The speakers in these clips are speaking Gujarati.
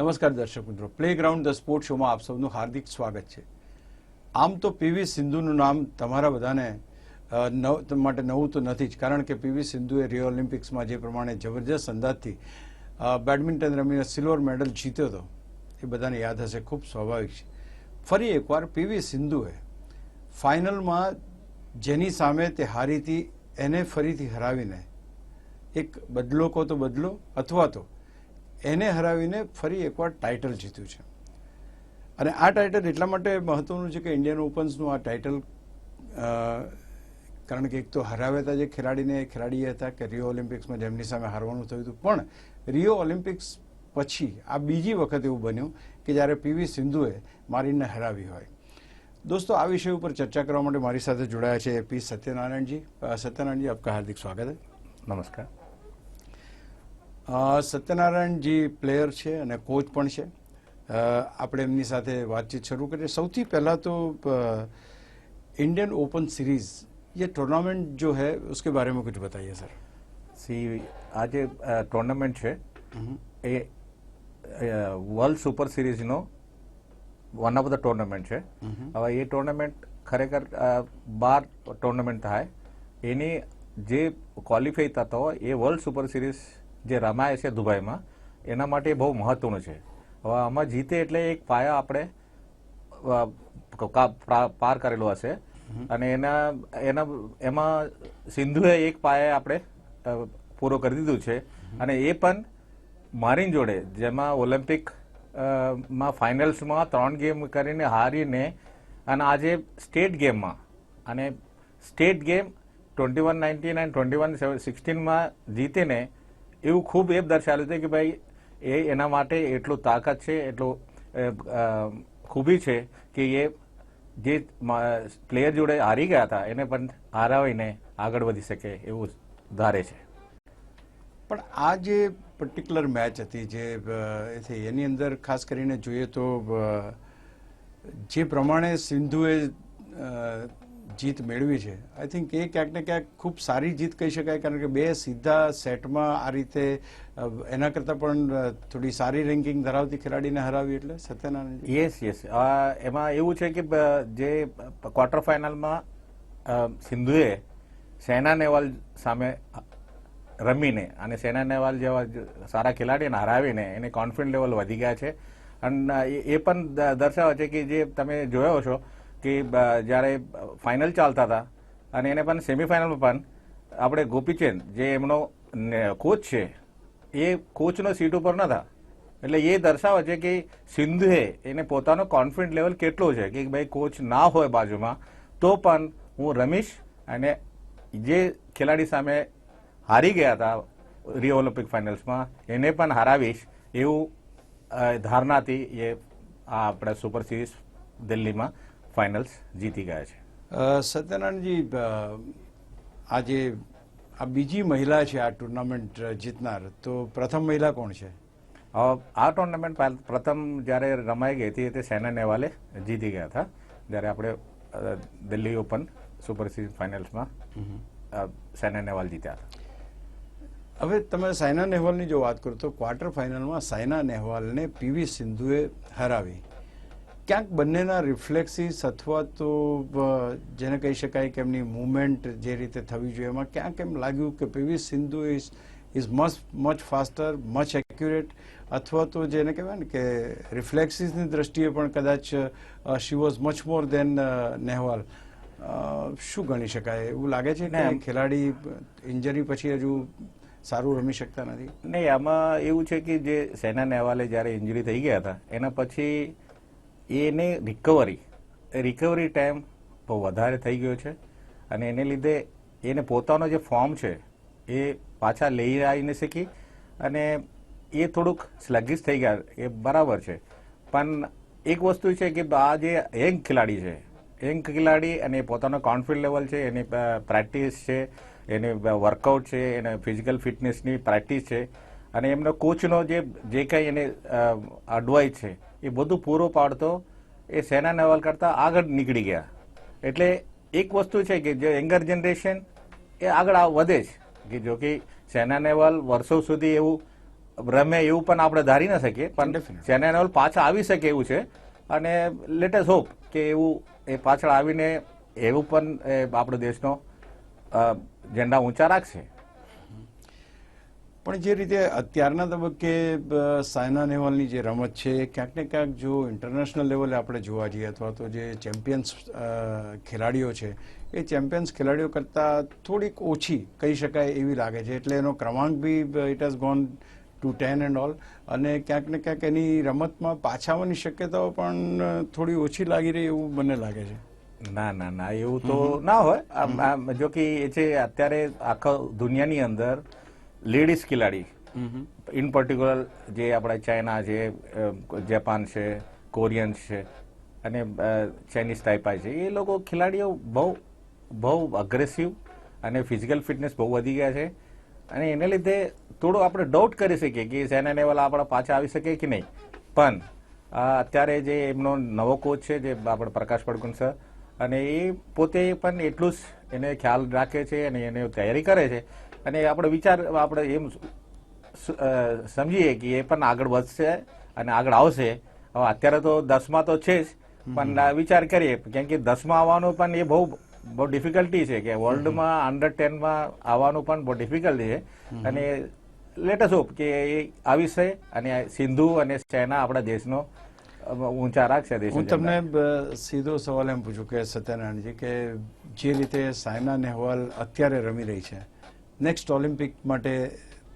નમસ્કાર દર્શક મિત્રો, પ્લેગ્રાઉન્ડ ધ સ્પોર્ટ શોમાં આપ સૌનું હાર્દિક સ્વાગત છે. આમ તો પીવી સિંધુનું નામ તમારા બધાને માટે નવું તો નથી જ, કારણ કે પીવી સિંધુએ રિયો ઓલિમ્પિક્સમાં જે પ્રમાણે જબરજસ્ત અંદાજથી બેડમિન્ટન રમીને સિલ્વર મેડલ જીત્યો હતો એ બધાને યાદ હશે. ખૂબ સ્વાભાવિક છે. ફરી એકવાર પીવી સિંધુએ ફાઇનલમાં જેની સામે તે હારી હતી એને ફરીથી હરાવીને એક બદલો કહો તો બદલો અથવા તો એને હરાવીને ફરી એકવાર ટાઇટલ જીત્યું છે. અને આ ટાઇટલ એટલા માટે મહત્વનું છે કે ઇન્ડિયન ઓપન્સનું આ ટાઇટલ, કારણ કે એક તો હરાવ્યા હતા જે ખેલાડીએ હતા કે રિયો ઓલિમ્પિક્સમાં જેમની સામે હારવાનું થયું હતું, પણ રિયો ઓલિમ્પિક્સ પછી આ બીજી વખત એવું બન્યું કે જ્યારે પીવી સિંધુએ મારીને હરાવી હોય. दोस्तों આ વિષય ઉપર ચર્ચા કરવા માટે મારી સાથે જોડાયા છે પી સત્યનારાયણજી. સત્યનાरायण आपका हार्दिक स्वागत है. नमस्कार. સત્યનારાયણજી પ્લેયર છે અને કોચ પણ છે. આપણે એમની સાથે વાતચીત શરૂ કરીએ. સૌથી પહેલા તો इंडियन ओपन सीरीज ये टूर्नामेंट जो है उसके बारे में कुछ बताइए सर. आज टूर्नामेंट है એ વર્લ્ડ સુપર સિરીઝનો વન ઓફ ધ ટુર્નામેન્ટ છે. હવે એ ટુર્નામેન્ટ ખરેખર 12 ટુર્નામેન્ટ થાય, એની જે ક્વોલિફાઈ થતા હોય એ વર્લ્ડ સુપર સિરીઝ જે રમાય છે દુબઈમાં, એના માટે બહુ મહત્વનું છે. હવે આમાં જીતે એટલે એક પાયા આપણે પાર કરેલો હશે, અને એમાં સિંધુએ એક પાયા આપણે પૂરો કરી દીધું છે. અને એ પણ મારીન જોડે, જેમાં ઓલિમ્પિક માં ફાઇનલ્સમાં 3 ગેમ કરીને હારીને અને આજે સ્ટેટ ગેમમાં, અને સ્ટેટ ગેમ 21-19 અને 21-16માં જીતીને એવું ખૂબ એ દર્શાવ્યું છે કે ભાઈ એના માટે એટલું તાકાત છે, એટલું ખૂબી છે કે એ જે પ્લેયર જોડે હારી ગયા હતા એને પણ હરાવીને આગળ વધી શકે એવું ધારે છે. પણ આ જે પર્ટિક્યુલર મેચ હતી જે એની અંદર ખાસ કરીને જોઈએ તો જે પ્રમાણે સિંધુએ જીત મેળવી છે, આઈ થિંક એ ક્યાંક ને ક્યાંક ખૂબ સારી જીત કહી શકાય, કારણ કે 2 સીધા સેટમાં આ રીતે એના કરતાં પણ થોડી સારી રેન્કિંગ ધરાવતી ખેલાડીને હરાવી. એટલે સત્યનારાયણ યસ એમાં એવું છે કે જે ક્વાર્ટર ફાઇનલમાં સિંધુએ સાયના નેહવાલ સામે રમીને અને સાયના નેહવાલ જેવા સારા ખેલાડીને હરાવીને એને કોન્ફિડન્સ લેવલ વધી ગયા છે. અને એ પણ દર્શાવે છે કે જે તમે જોયો છો કે જ્યારે ફાઇનલ ચાલતા હતા અને એને પણ સેમીફાઇનલમાં પણ આપણે ગોપીચંદ જે એમનો કોચ છે એ કોચનો સીટ ઉપર નતા, એટલે એ દર્શાવે છે કે સિંધુએ એને પોતાનો કોન્ફિડન્સ લેવલ કેટલો છે કે ભાઈ કોચ ના હોય બાજુમાં તો પણ હું રમીશ અને જે ખેલાડી સામે હારી ગયા હતા રિયો ઓલિમ્પિક ફાઇનલ્સમાં એને પણ હરાવીશ એવું ધારણાથી એ આપણા સુપર સિરીઝ દિલ્હીમાં ફાઇનલ્સ જીતી ગયા છે. સત્યનારાયણજી, આજે આ બીજી મહિલા છે આ ટુર્નામેન્ટ જીતનાર, તો પ્રથમ મહિલા કોણ છે? આ ટુર્નામેન્ટ પ્રથમ જ્યારે રમાઈ ગઈ હતી તે સાયના નેહવાલે જીતી ગયા હતા, જ્યારે આપણે દિલ્હી ઓપન સુપર સિરીઝ ફાઇનલ્સમાં સાયના નેહવાલ જીત્યા હતા. હવે તમે સાયના નેહવાલની જો વાત કરો તો ક્વાર્ટર ફાઇનલમાં સાયના નેહવાલને પીવી સિંધુએ હરાવી. ક્યાંક બંનેના રિફ્લેક્સિસ અથવા તો જેને કહી શકાય કે એમની મુવમેન્ટ જે રીતે થવી જોઈએ એમાં ક્યાંક એમ લાગ્યું કે PV Sindhu is much faster, much accurate, અથવા તો જેને કહેવાય ને કે રિફ્લેક્સિસની દ્રષ્ટિએ પણ કદાચ શી વોઝ મચ મોર દેન નેહવાલ. શું ગણી શકાય? એવું લાગે છે કે ખેલાડી ઇન્જરી પછી હજુ સારું રમી શકતા નથી? નહીં, આમાં એવું છે કે જે સાયના નેહવાલે જ્યારે ઇન્જરી થઈ ગયા હતા એના પછી એને રિકવરી ટાઈમ બહુ વધારે થઈ ગયો છે, અને એને લીધે એને પોતાનો જે ફોર્મ છે એ પાછા લઈ આવી ન શકી, અને એ થોડુંક સ્લગિશ થઈ ગયા. એ બરાબર છે, પણ એક વસ્તુ છે કે આ જે યંગ ખેલાડી અને પોતાનો કોન્ફિડન્સ લેવલ છે, એની પ્રેક્ટિસ છે, એની વર્કઆઉટ છે, એને ફિઝિકલ ફિટનેસની પ્રેક્ટિસ છે, અને એમનો કોચનો જે કંઈ એને એડવાઇસ છે એ બધું પૂરો પાડતો એ સાયના નેહવાલ કરતાં આગળ નીકળી ગયા. એટલે એક વસ્તુ છે કે જે યંગર જનરેશન એ આગળ વધે છે, કે જો કે સાયના નેહવાલ વર્ષો સુધી એવું રમે એવું પણ આપણે ધારી ન શકીએ, પણ Definitely. સાયના નેહવાલ પાછા આવી શકે એવું છે, અને લેટેસ્ટ હોપ કે એવું એ પાછળ આવીને એવું પણ આપણો દેશનો ઝંડા ઊંચા રાખશે. પણ જે રીતે અત્યારના તબક્કે સાયના નેહવાલની જે રમત છે એ ક્યાંક ને ક્યાંક જો ઇન્ટરનેશનલ લેવલે આપણે જોવા જઈએ અથવા તો જે ચેમ્પિયન્સ ખેલાડીઓ છે એ ચેમ્પિયન્સ ખેલાડીઓ કરતાં થોડીક ઓછી કહી શકાય એવી લાગે છે, એટલે એનો ક્રમાંક be it has gone to 10 and all, અને ક્યાંક ને ક્યાંક એની રમતમાં પાછા આવવાની શક્યતાઓ પણ થોડી ઓછી લાગી રહી એવું મને લાગે છે. ના ના ના, એવું તો ના હોય. જો કે એ છે અત્યારે આખા દુનિયાની અંદર લેડીઝ ખેલાડી ઇન પર્ટિક્યુલર જે આપણા ચાઇના છે, જાપાન છે, કોરિયન્સ છે અને ચાઇનીઝ તાઇપાઈ છે, એ લોકો ખેલાડીઓ બહુ અગ્રેસિવ અને ફિઝિકલ ફિટનેસ બહુ વધી ગયા છે, અને એને લીધે થોડું આપણે ડાઉટ કરી શકીએ કે સાયના નેહવાલ આપણા પાછા આવી શકે કે નહીં. પણ અત્યારે જે એમનો નવો કોચ છે જે આપણે પ્રકાશ પડકુન સર, અને એ પોતે પણ એટલું જ એને ખ્યાલ રાખે છે અને એને તૈયારી કરે છે, અને આપણે એમ સમજીએ કે એ પણ આગળ વધશે અને આગળ આવશે. હવે અત્યારે તો 10માં તો છે જ, પણ વિચાર કરીએ કેમ કે 10માં આવવાનું પણ એ બહુ ડિફિકલ્ટી છે કે વર્લ્ડમાં અંડર 10માં આવવાનું પણ બહુ ડિફિકલ્ટી છે, અને લેટેસ્ટ હોપ કે એ આવી છે અને સિંધુ અને ચાઇના આપણા દેશનો ઊંચા રાખશે. હું તમને સીધો સવાલ એમ પૂછું કે સત્યનારાયણજી, કે જે રીતે સાયના નેહવાલ અત્યારે રમી રહી છે, નેક્સ્ટ ઓલિમ્પિક માટે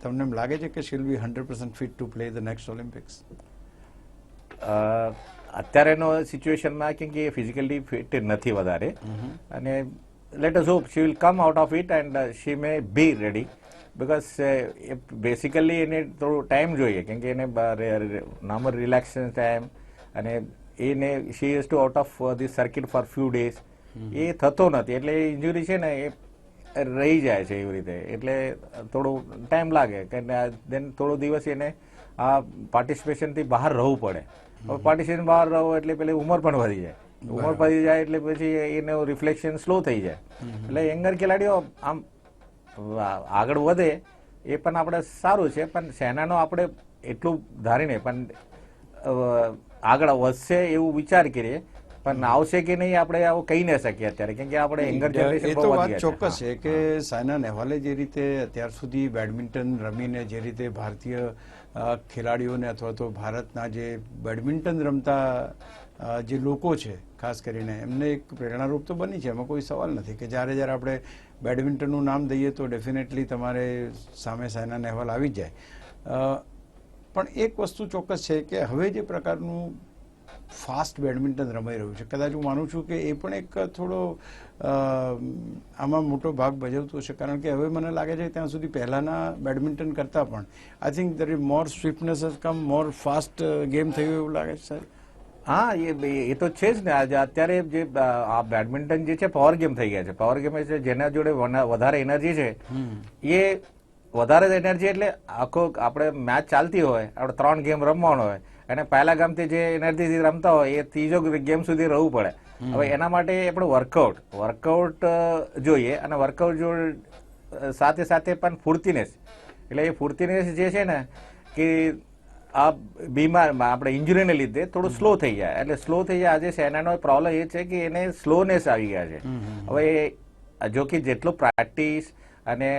તમને એમ લાગે છે કે she will be 100% fit to play the next Olympics? અત્યારેનો સિચ્યુએશનમાં કેમ કે ફિઝિકલી ફિટ નથી વધારે, અને let us hope she will come out of it and she may be ready, because basically એને થોડું ટાઈમ જોઈએ, કેમ કે એને નોર્મલ રિલેક્સેશન ટાઈમ, અને એને she is to out of the circuit for few days, એ થતો નથી, એટલે ઇન્જુરી છે ને એ રહી જાય છે એવી રીતે, એટલે થોડું ટાઈમ લાગે કે દેન થોડો દિવસ એને આ પાર્ટિસિપેશનથી બહાર રહેવું પડે. હવે પાર્ટિસિપેશન બહાર રહો એટલે પેલી ઉંમર પણ વધી જાય, ઉંમર વધી જાય એટલે પછી એનું રિફ્લેક્શન સ્લો થઈ જાય, એટલે યંગર ખેલાડીઓ આમ આગળ વધે એ પણ આપણે સારું છે, પણ સેનાનો આપણે એટલું ધારીને પણ આગળ વધશે એવું વિચાર કરીએ, પણ આવશે કે નહીં આપણે આવું કહી ન શકીએ અત્યારે, કેમ કે આપણે યંગર જનરેશન એ તો વાત ચોક્કસ છે કે સાયના નેહવાલે જે રીતે અત્યાર સુધી બેડમિન્ટન રમીને જે રીતે ભારતીય ખેલાડીઓને અથવા તો ભારતના જે બેડમિન્ટન રમતા જે લોકો છે ખાસ કરીને એમને એક પ્રેરણારૂપ તો બની છે, એમાં કોઈ સવાલ નથી કે જ્યારે આપણે બેડમિન્ટનનું નામ દઈએ તો ડેફિનેટલી તમારે સામે સાયના નેહવાલ આવી જ જાય. પણ એક વસ્તુ ચોક્કસ છે કે હવે જે પ્રકારનું ફાસ્ટ બેડમિન્ટન રમાઈ રહ્યું છે, કદાચ હું માનું છું કે એ પણ એક થોડો આમાં મોટો ભાગ ભજવતો છે, કારણ કે હવે મને લાગે છે ત્યાં સુધી પહેલાના બેડમિન્ટન કરતાં પણ I think there is more swiftness has come, more fast game થયું એવું લાગે છે સર. હા, એ તો છે જ ને. આજે અત્યારે જે આ બેડમિન્ટન જે છે પાવર ગેમ થઈ ગયા છે. પાવર ગેમ છે જેના જોડે વધારે એનર્જી છે, એ વધારે એનર્જી એટલે આખો આપણે મેચ ચાલતી હોય, આપણે 3 ગેમ રમવાનો હોય, અને પહેલા ગેમથી જે એનર્જીથી રમતા હોય એ ત્રીજો ગેમ સુધી રહેવું પડે. હવે એના માટે આપણે વર્કઆઉટ જોઈએ, અને વર્કઆઉટ જો સાથે સાથે પણ ફૂર્તિનેસ, એટલે એ ફૂર્તિનેસ જે છે ને કે આ બીમારમાં આપણે ઇન્જુરીને લીધે થોડું સ્લો થઈ જાય, એટલે સ્લો થઈ જાય. આજે સેનાનો પ્રોબ્લેમ એ છે કે એને સ્લોનેસ આવી ગયા છે. હવે જો કે જેટલું પ્રેક્ટિસ અને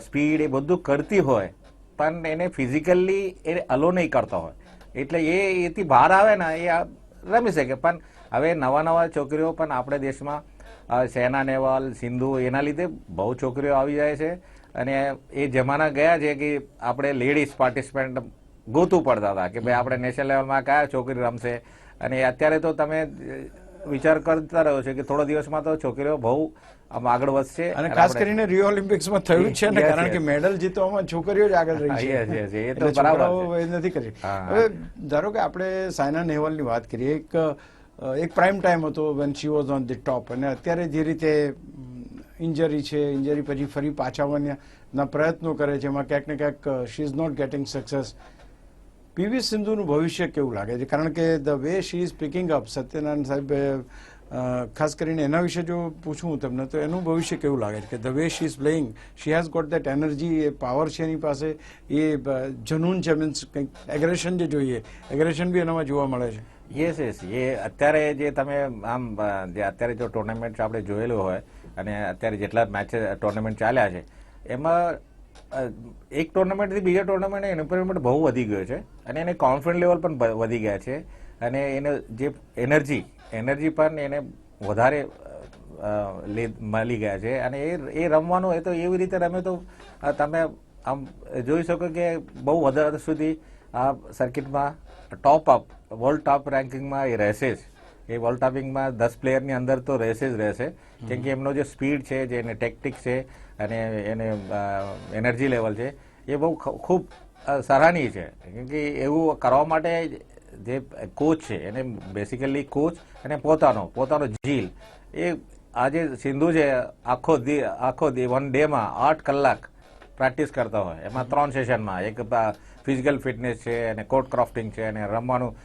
સ્પીડ એ બધું કરતી હોય, પણ એને ફિઝિકલી એ અલો નહીં કરતા હોય, એટલે એથી બહાર આવે ને એ રમી શકે. પણ હવે નવા છોકરીઓ પણ આપણે દેશમાં સાયના નેહવાલ, સિંધુ, એના લીધે બહુ છોકરીઓ આવી જાય છે, અને એ જમાના ગયા છે કે આપણે લેડીઝ પાર્ટિસિપન્ટ ગોતું પડતા હતા કે ભાઈ આપણે નેશનલ લેવલમાં કયા છોકરી રમશે, અને અત્યારે તો તમે વિચાર કરતા રહ્યો છે કે થોડા દિવસમાં તો છોકરીઓ બહુ આગળ વધશે, અને ખાસ કરીને રિયો ઓલિમ્પિક્સમાં થયું છે ને, કારણ કે મેડલ જીતવામાં છોકરીઓ જ આગળ રહી છે, એ તો બરાબર નથી કરી. હવે ધારો કે આપણે સાયના નેહવાલની વાત કરીએ, એક પ્રાઇમ ટાઈમ હતો when she was on the top, અને અત્યારે જે રીતે ઇન્જરી છે, ઇન્જરી પછી ફરી પાછા આવવાના પ્રયત્નો કરે છે, એમાં ક્યાંક ને ક્યાંક she is not getting success. PV સિંધુનું ભવિષ્ય કેવું લાગે છે? કારણ કે the way she is picking up, Satyanarayan સાહેબ ખાસ કરીને એના વિશે જો પૂછું હું તમને તો એનું ભવિષ્ય કેવું લાગે છે કે the way she is playing she has got that energy, એ પાવર છે એની પાસે, એ જનૂન છે, મીન્સ કંઈક એગ્રેશન જે જોઈએ એગ્રેશન બી એનામાં જોવા મળે છે. યસ યસ, એ અત્યારે જે તમે આમ જે અત્યારે જો ટુર્નામેન્ટ આપણે જોયેલું હોય અને અત્યારે જેટલા મેચ ટુર્નામેન્ટ ચાલ્યા છે એમાં એક ટુર્નામેન્ટથી બીજા ટુર્નામેન્ટ ઇમ્પ્રુવમેન્ટ બહુ વધી ગયો છે અને એને કોન્ફિડન્સ લેવલ પણ વધી ગયા છે અને એને જે એનર્જી પણ એને વધારે મળી ગયા છે અને એ રમવાનું એ તો એવી રીતે રમે તો તમે આમ જોઈ શકો કે બહુ વધારે સુધી આ સર્કિટમાં વર્લ્ડ ટોપ રેન્કિંગમાં એ રહેશે જ. એ વર્લ્ડ ટોપિંગમાં 10 પ્લેયરની અંદર તો રહેશે જ રહેશે, કેમ કે એમનો જે સ્પીડ છે, જે એને ટેક્ટિક છે અને એને એનર્જી લેવલ છે એ બહુ ખૂબ સરાહનીય છે. કેમ કે એવું કરવા માટે જે કોચ છે એને બેસિકલી કોચ અને પોતાનો ઝીલ, એ આજે સિંધુ છે આખો 1 ડેમાં 8 કલાક પ્રેક્ટિસ કરતા હોય, એમાં 3 સેશનમાં, એક ફિઝિકલ ફિટનેસ છે અને કોર્ટ ક્રાફ્ટિંગ છે અને રમવાનું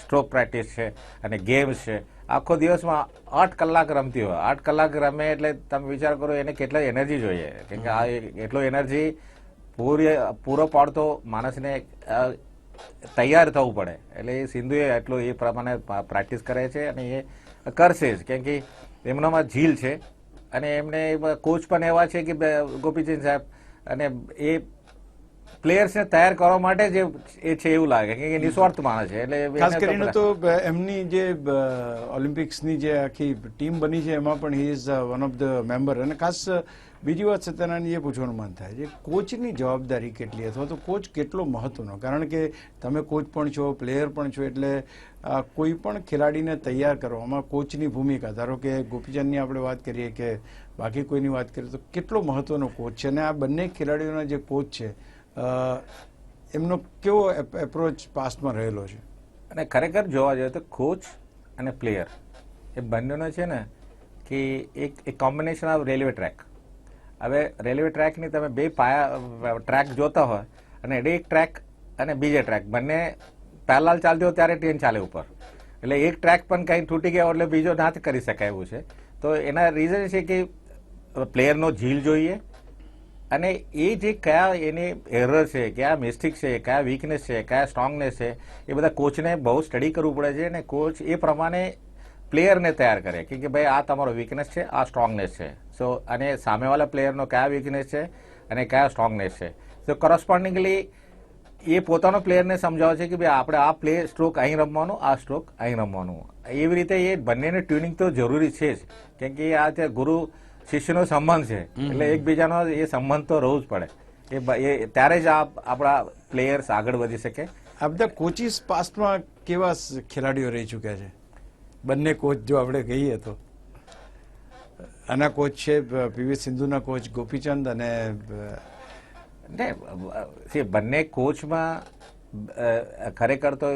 સ્ટ્રોક પ્રેક્ટિસ છે અને ગેમ્સ છે. આખો દિવસમાં 8 કલાક રમતી હોય. 8 કલાક રમે એટલે તમે વિચાર કરો એને કેટલા એનર્જી જોઈએ, કેમ કે આ એટલો એનર્જી પૂરો પાડતો માણસને તૈયાર થવું પડે. એટલે એ સિંધુએ એટલો એ પ્રમાણે પ્રેક્ટિસ કરે છે અને એ કરશે જ, કેમ કે એમનામાં ઝીલ છે અને એમને કોચ પણ એવા છે કે ગોપીચંદ સાહેબ, અને એ પ્લેયર્સને તૈયાર કરવા માટે જ એ છે એવું લાગે કે નિસ્વાર્થ માણસ છે. એટલે ખાસ કરીને તો એમની જે ઓલિમ્પિક્સની જે આખી ટીમ બની છે એમાં પણ he is one of the member. અને ખાસ બીજી વાત સત્યનારાયણ એ પૂછવાનું મન થાય છે, કોચની જવાબદારી કેટલી અથવા તો કોચ કેટલો મહત્વનો? કારણ કે તમે કોચ પણ છો, પ્લેયર પણ છો, એટલે કોઈ પણ ખેલાડીને તૈયાર કરવામાં કોચની ભૂમિકા, ધારો કે ગોપીચંદની આપણે વાત કરીએ કે બાકી કોઈની વાત કરીએ તો કેટલો મહત્વનો કોચ છે. અને આ બંને ખેલાડીઓના જે કોચ છે એમનો કેવો એપ્રોચ પાસ્ટમાં રહેલો છે? અને ખરેખર જોવા જઈએ તો કોચ અને પ્લેયર એ બંનેનો છે ને કે એક કોમ્બિનેશન ઓફ રેલવે ટ્રેક. હવે રેલવે ટ્રેકની તમે બે ટ્રેક જોતા હોય અને એક ટ્રેક અને બીજા ટ્રેક બંને પેરેલલ ચાલતી હોય ત્યારે ટ્રેન ચાલે ઉપર, એટલે એક ટ્રેક પણ કંઈ તૂટી ગયો એટલે બીજો ના કરી શકાય એવું છે. તો એના રીઝન છે કે પ્લેયરનો ઝીલ જોઈએ અને એ જે કયા એની એરર છે, કયા મિસ્ટેક છે, કયા વીકનેસ છે, કયા સ્ટ્રોંગનેસ છે, એ બધા કોચને બહુ સ્ટડી કરવું પડે છે અને કોચ એ પ્રમાણે પ્લેયરને તૈયાર કરે કે ભાઈ આ તમારો વીકનેસ છે, આ સ્ટ્રોંગનેસ છે. સો અને સામેવાળા પ્લેયરનો કયા વીકનેસ છે અને કયા સ્ટ્રોંગનેસ છે. તો કરસ્પોન્ડિંગલી એ પોતાનો પ્લેયરને સમજાવે છે કે ભાઈ આપણે આ પ્લે સ્ટ્રોક અહીં રમવાનું, આ સ્ટ્રોક અહીં રમવાનું. એવી રીતે એ બંનેને ટ્યુનિંગ તો જરૂરી છે જ, કેમ કે આ ગુરુ શિષ્યનો સંબંધ છે એટલે એકબીજાનો એ સંબંધ તો રહેવું જ પડે. એ ત્યારે જ આપણા પ્લેયર્સ આગળ વધી શકે. આ બધા કોચિસ પાસ્ટમાં કેવા ખેલાડીઓ રહી ચૂક્યા છે? બંને કોચ જો આપણે કહીએ તો આના કોચ છે પીવી સિંધુના કોચ ગોપીચંદ અને બંને કોચમાં ખરેખર તો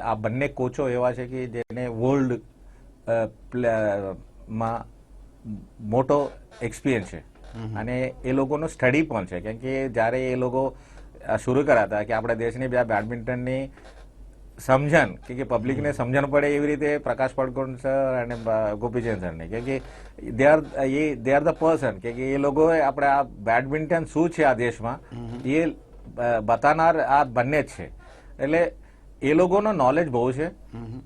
આ બંને કોચો એવા છે કે જેને વર્લ્ડ માં મોટો એક્સપિરિયન્સ છે અને એ લોકોનો સ્ટડી પણ છે. કેમ કે જ્યારે એ લોકો શરૂ કર્યા હતા કે આપણા દેશની બેડમિન્ટનની સમજણ કે પબ્લિકને સમજણ પડે એવી રીતે પ્રકાશ પડકોણ સર અને ગોપીચંદ સરને, કેમ કે દે આર ધ પર્સન કે એ લોકોએ આપણે આ બેડમિન્ટન શું છે આ દેશમાં એ બતાનાર આ બંને જ છે. એટલે એ લોકોનો નોલેજ બહુ છે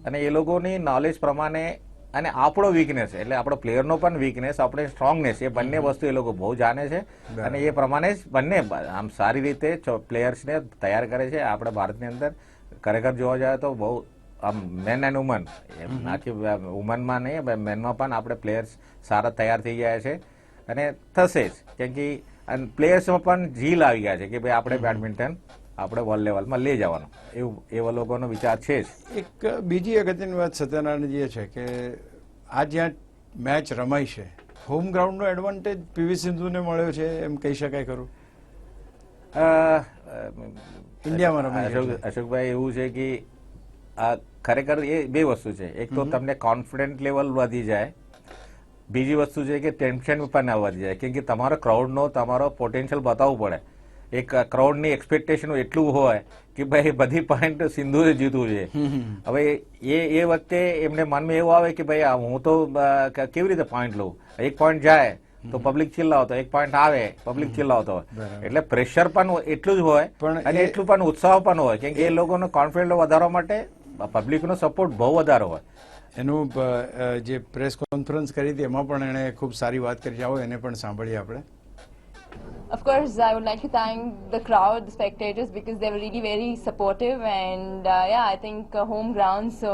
અને એ લોકોની નોલેજ પ્રમાણે અને આપણો વીકનેસ એટલે આપણો પ્લેયરનો પણ વીકનેસ, આપણે સ્ટ્રોંગનેસ, એ બંને વસ્તુ એ લોકો બહુ જાણે છે અને એ પ્રમાણે જ બંને આમ સારી રીતે પ્લેયર્સને તૈયાર કરે છે. આપણા ભારતની અંદર ખરેખર જોવા જાય તો બહુ આમ મેન એન્ડ વુમન, નાખી વુમનમાં નહીં મેનમાં પણ આપણે પ્લેયર્સ સારા તૈયાર થઈ ગયા છે અને થશે જ, કેમ કે પ્લેયર્સમાં પણ ઝીલ આવી ગયા છે કે ભાઈ આપણે બેડમિન્ટન આપણે વર્લ્ડ લેવલમાં લઈ જવાનું, એવું એવા લોકોનો વિચાર છે જ. એક બીજી અગત્યની વાત સત્યનારાયણ છે કે આ જ્યાં મેચ રમાય છે હોમ ગ્રાઉન્ડનો એડવાન્ટેજ પીવી સિંધુને મળ્યો છે એમ કહી શકાય ખરું? ઇન્ડિયામાં રમાય અશોકભાઈ, એવું છે કે આ ખરેખર એ બે વસ્તુ છે. એક તો તમને કોન્ફિડન્ટ લેવલ વધી જાય, બીજી વસ્તુ છે કે ટેન્શન પણ ના વધી જાય, કેમ કે તમારો ક્રાઉડનો તમારો પોટેન્શિયલ બતાવવું પડે એક ક્રાઉડની એક્સપેક્ટેશન એટલું હોય કે ભાઈ બધી પોઈન્ટ સિંધુએ જીતવું છે. હવે એ વખતે એમને મનમાં એવું આવે કે ભાઈ હું તો કેવી રીતે પોઈન્ટ લઉં, એક પોઈન્ટ જાય તો પબ્લિક ચિલ્લાવતો, એક પોઈન્ટ આવે પબ્લિક ચિલ્લાવતો હોય, એટલે પ્રેશર પણ એટલું જ હોય અને એટલું પણ ઉત્સાહ પણ હોય કેમ કે એ લોકોનો કોન્ફિડન્સ વધારવા માટે પબ્લિકનો સપોર્ટ બહુ વધારે હોય. એનું જે પ્રેસ કોન્ફરન્સ કરી હતી એમાં પણ એણે ખૂબ સારી વાત કરી છે. આવો એને પણ સાંભળીએ આપણે. Of course, I would like to thank the crowd, the spectators, because they were really very supportive, and yeah, I think home ground, so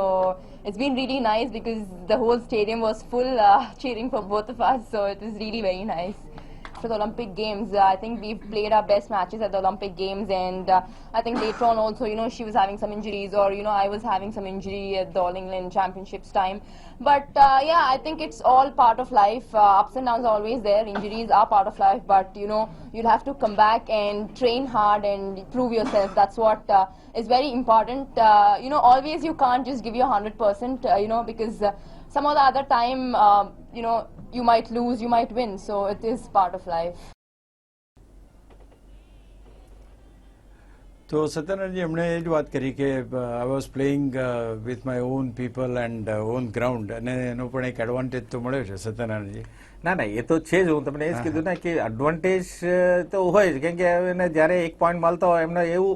it's been really nice because the whole stadium was full cheering for both of us, so it was really very nice. For the Olympic Games, I think we've played our best matches at the Olympic Games, and I think later on also, she was having some injuries, or I was having some injury at the All England Championships time. But yeah, I think it's all part of life. Ups and downs are always there. Injuries are part of life, but you'll have to come back and train hard and prove yourself. That's what is very important. Always you can't just give your 100%. Because some of the other time, you might lose, you might win. So it is part of life. તો સત્યનારાયણજી એમણે એ જ વાત કરી કે I was playing with my own people and on ground, અને એનો પણ એક એડવાન્ટેજ તો મળ્યો છે સત્યનારાયણજી. ના એ તો છે જ. હું તમને એ જ કીધું ને કે એડવાન્ટેજ તો હોય જ, કેમ કે એને જયારે એક પોઈન્ટ મળતો હોય એમને એવું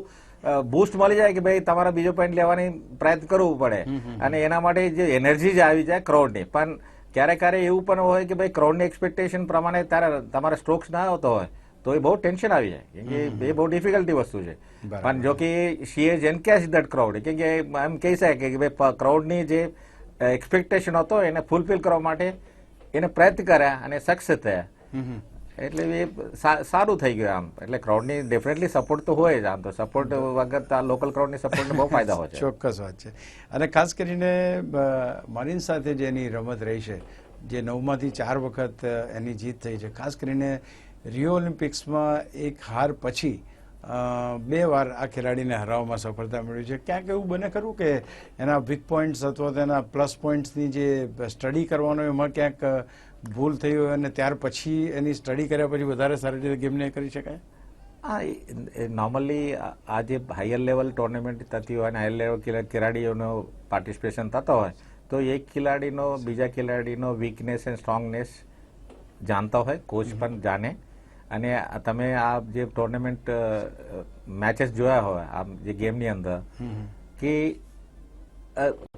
બૂસ્ટ મળી જાય કે ભાઈ તમારા બીજો પોઈન્ટ લેવાની પ્રયત્ન કરવું પડે, અને એના માટે જે એનર્જી જ આવી જાય ક્રાઉડની. પણ ક્યારેક એવું પણ હોય કે ભાઈ ક્રાઉડની એક્સપેક્ટેશન પ્રમાણે તમારા સ્ટ્રોક્સ ના આવતો હોય તો એ બહુ ટેન્શન આવી જાય, કેમ કે એ બહુ ડિફિકલ્ટી વસ્તુ છે. પણ જો કે શી હેઝ એન્કેશ દેટ ક્રાઉડ, કેમ કે એમ કહી શકે કે ભાઈ ક્રાઉડની જે એક્સપેક્ટેશન હતો એને ફૂલફિલ કરવા માટે એને પ્રયત્ન કર્યા અને સક્સેસ થયા, એટલે એ સારું થઈ ગયું આમ. એટલે ક્રાઉડની ડેફિનેટલી સપોર્ટ તો હોય જ. આમ તો સપોર્ટ વગર લોકલ ક્રાઉડની સપોર્ટને બહુ ફાયદા હોય છે. ચોક્કસ વાત છે. અને ખાસ કરીને મારીન સાથે જે એની રમત રહી છે, જે 9માંથી 4 વખત એની જીત થઈ છે, ખાસ કરીને રિયો ઓલિમ્પિક્સમાં એક હાર પછી 2 વાર આ ખેલાડીને હરાવવામાં સફળતા મળી છે. ક્યાંક એવું બને ખરું કે એના વીક પોઈન્ટ્સ અથવા તેના પ્લસ પોઈન્ટ્સની જે સ્ટડી કરવાનો એમાં ક્યાંક ભૂલ થઈ હોય અને ત્યાર પછી એની સ્ટડી કર્યા પછી વધારે સારી રીતે ગેમને કરી શકાય? હા, નોર્મલી આ જે હાયર લેવલ ટુર્નામેન્ટ થતી હોય અને હાયર લેવલ ખેલાડીઓનો પાર્ટિસિપેશન થતો હોય તો એક ખેલાડીનો બીજા ખેલાડીનો વીકનેસ એન્ડ સ્ટ્રોંગનેસ જાણતા હોય, કોચ પણ જાણે. અને તમે આ જે ટુર્નામેન્ટ મેચેસ જોયા હોય આ જે ગેમની અંદર કે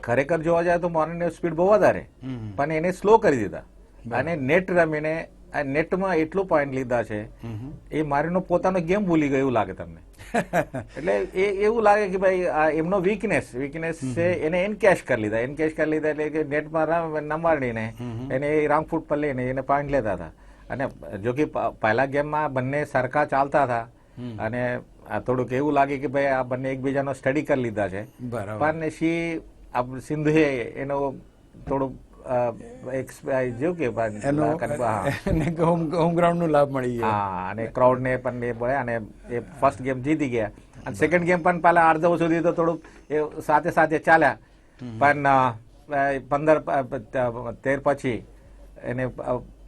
ખરેખર જોવા જાય તો મોર્નિંગ સ્પીડ બહુ વધારે, પણ એને સ્લો કરી દીધા અને નેટ રમીને નેટમાં એટલું પોઈન્ટ લીધા છે એ મારીનો પોતાનો ગેમ ભૂલી ગયો એવું લાગે તમને. એટલે એવું લાગે કે ભાઈ એમનો વીકનેસ છે એને એનકેશ કરી લીધા એટલે કે નેટમાં નમાડીને એને રાંગ ફૂટ પર લઈને એને પોઈન્ટ લેતા હતા. અને જો કે પહેલા ગેમમાં બંને સરખા ચાલતા હતા અને થોડુંક એવું લાગે કે ભાઈ આ બંને એકબીજાનો સ્ટડી કરી લીધા છે, પણ સિંધુએ એનો થોડું હોમ ગ્રાઉન્ડ નો લાભ મળી ગયો. હા, અને ક્રાઉડ ને પણ એ મળે અને એ ફર્સ્ટ ગેમ જીતી ગયા. અને સેકન્ડ ગેમ પણ પહેલા અડધો સુધી તો થોડુંક એ સાથે સાથે ચાલ્યા, પણ 15-13 પછી એને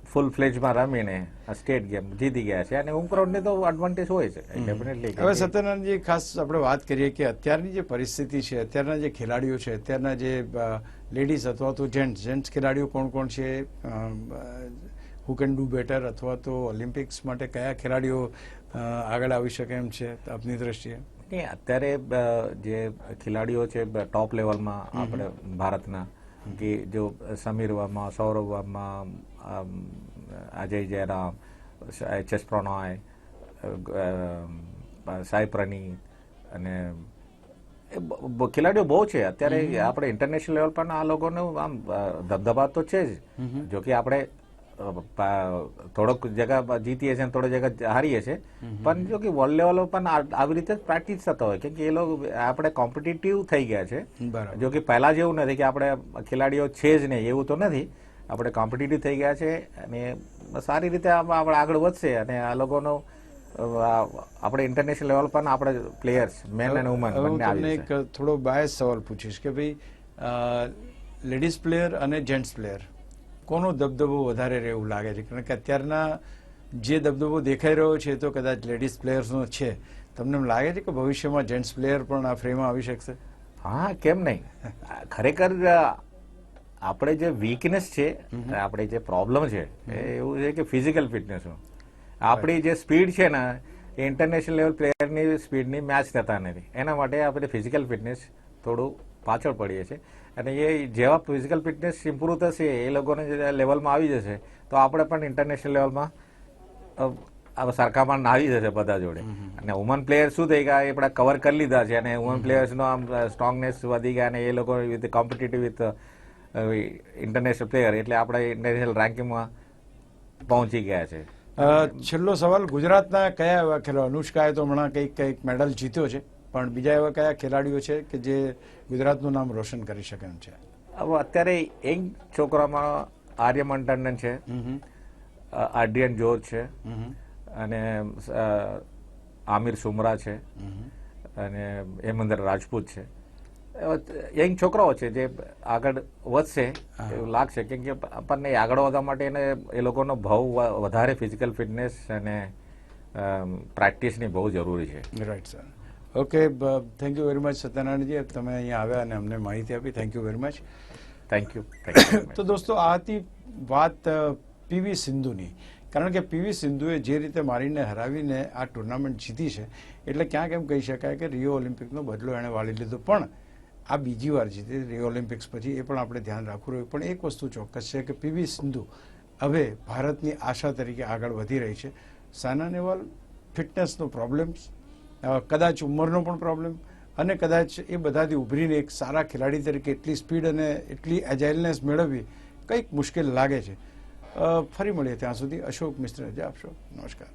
ફૂલ ફ્લેજમાં રમીને સ્ટેટ ગેમ જીતી ગયા છે. અને હોમ ક્રાઉડ ને તો એડવાન્ટેજ હોય છે ડેફિનેટલી. હવે સત્યનારાયણજી ખાસ આપણે વાત કરીએ કે અત્યારની જે પરિસ્થિતિ છે, અત્યારના જે ખેલાડીઓ છે, અત્યારના જે લેડીઝ અથવા તો જેન્ટ્સ ખેલાડીઓ કોણ કોણ છે, હુ કેન ડુ બેટર, અથવા તો ઓલિમ્પિક્સ માટે કયા ખેલાડીઓ આગળ આવી શકે એમ છે આપની દ્રષ્ટિએ? અત્યારે જે ખેલાડીઓ છે ટોપ લેવલમાં આપણે ભારતના, કે જો સમીર વર્મા, સૌરભ વર્મા, અજય જયરામ, HS પ્રણોય, સાઈ પ્રનીત, અને ખેલાડીઓ બહુ છે અત્યારે. આપણે ઇન્ટરનેશનલ લેવલ પર આ લોકોનું આમ દબદબા તો છે જ. જો કે આપણે થોડોક જગા જીતીએ છીએ, થોડો જગા હારીએ છીએ, પણ જો કે વર્લ્ડ લેવલ પણ આવી રીતે પ્રેક્ટિસ થતો હોય, કેમ કે એ લોકો આપણે કોમ્પિટિટિવ થઈ ગયા છે. જો કે પહેલા જેવું નથી કે આપણે ખેલાડીઓ છે જ નહીં એવું તો નથી, આપણે કોમ્પિટિટિવ થઈ ગયા છે અને સારી રીતે આપણે આગળ વધશે. અને આ લોકોનો આપણે ઇન્ટરનેશનલ લેવલ પર આપણે પ્લેયર્સ મેન અને વુમન બંને આવી એક થોડો બાયસ સવાલ પૂછીશ કે ભાઈ લેડીઝ પ્લેયર અને જેન્ટ્સ પ્લેયર કોનો દબદબો વધારે રહે એવું લાગે છે? કારણ કે અત્યારના જે દબદબો દેખાઈ રહ્યો છે તો કદાચ લેડીઝ પ્લેયર્સનો છે. તમને એમ લાગે છે કે ભવિષ્યમાં જેન્ટ્સ પ્લેયર પણ આ ફ્રેમમાં આવી શકશે? હા, કેમ નહીં. ખરેખર આપણે જે વીકનેસ છે, આપણે જે પ્રોબ્લેમ છે એ એવું છે કે ફિઝિકલ ફિટનેસનો. આપણી જે સ્પીડ છે ને એ ઇન્ટરનેશનલ લેવલ પ્લેયરની સ્પીડની મેચ થતા નથી. એના માટે આપણે ફિઝિકલ ફિટનેસ થોડું પાછળ પડીએ છીએ. અને એ જેવા ફિઝિકલ ફિટનેસ ઇમ્પ્રૂવ થશે એ લોકોને જે લેવલમાં આવી જશે તો આપણે પણ ઇન્ટરનેશનલ લેવલમાં સરખામણ આવી જશે બધા જોડે. અને વુમન પ્લેયર શું થઈ ગયા એ આપણે કવર કરી લીધા છે અને વુમન પ્લેયર્સનો આમ સ્ટ્રોંગનેસ વધી ગયા અને એ લોકો with competitive with international player એટલે આપણે ઇન્ટરનેશનલ રેન્કિંગમાં પહોંચી ગયા છે. છેલ્લો સવાલ, ગુજરાતના કયા એવા ખેલાડીઓ, અનુષ્કાએ તો હમણાં કંઈક મેડલ જીત્યો છે, પણ બીજા એવા કયા ખેલાડીઓ છે કે જે ગુજરાતનું નામ રોશન કરી શકે એમ છે? હવે અત્યારે એક છોકરામાં આર્યમન ટંડન છે, આડ્રિયન જોર્જ છે અને આમિર સુમરા છે અને હેમંદર રાજપૂત છે. યંગ છોકરાઓ છે જે આગળ વધશે એવું લાગશે, કેમ કે આપણને આગળ વધવા માટે એને એ લોકોનો બહુ વધારે ફિઝિકલ ફિટનેસ અને પ્રેક્ટિસની બહુ જરૂરી છે. Right sir. Okay, thank you very much સત્યનારાયણજી, તમે અહીંયા આવ્યા અને અમને માહિતી આપી. Thank you very much. Thank you. તો દોસ્તો, આ હતી વાત પીવી સિંધુની. કારણ કે પીવી સિંધુએ જે રીતે મારીને હરાવીને આ ટુર્નામેન્ટ જીતી છે એટલે ક્યાંક એમ કહી શકાય કે રિયો ઓલિમ્પિકનો બદલો એણે વાળી લીધો. પણ આ બીજી વાર જીતી રિયો ઓલિમ્પિક્સ પછી, એ પણ આપણે ધ્યાન રાખવું રહ્યું. પણ એક વસ્તુ ચોક્કસ છે કે પીવી સિંધુ હવે ભારતની આશા તરીકે આગળ વધી રહી છે. સાયના નેહવાલ ફિટનેસનો પ્રોબ્લેમ્સ, કદાચ ઉંમરનો પણ પ્રોબ્લેમ અને કદાચ એ બધાથી ઉભરીને એક સારા ખેલાડી તરીકે એટલી સ્પીડ અને એટલી એજાઇલનેસ મેળવવી કંઈક મુશ્કેલ લાગે છે. ફરી મળીએ, ત્યાં સુધી અશોક મિશ્ર રજા આપશો. નમસ્કાર.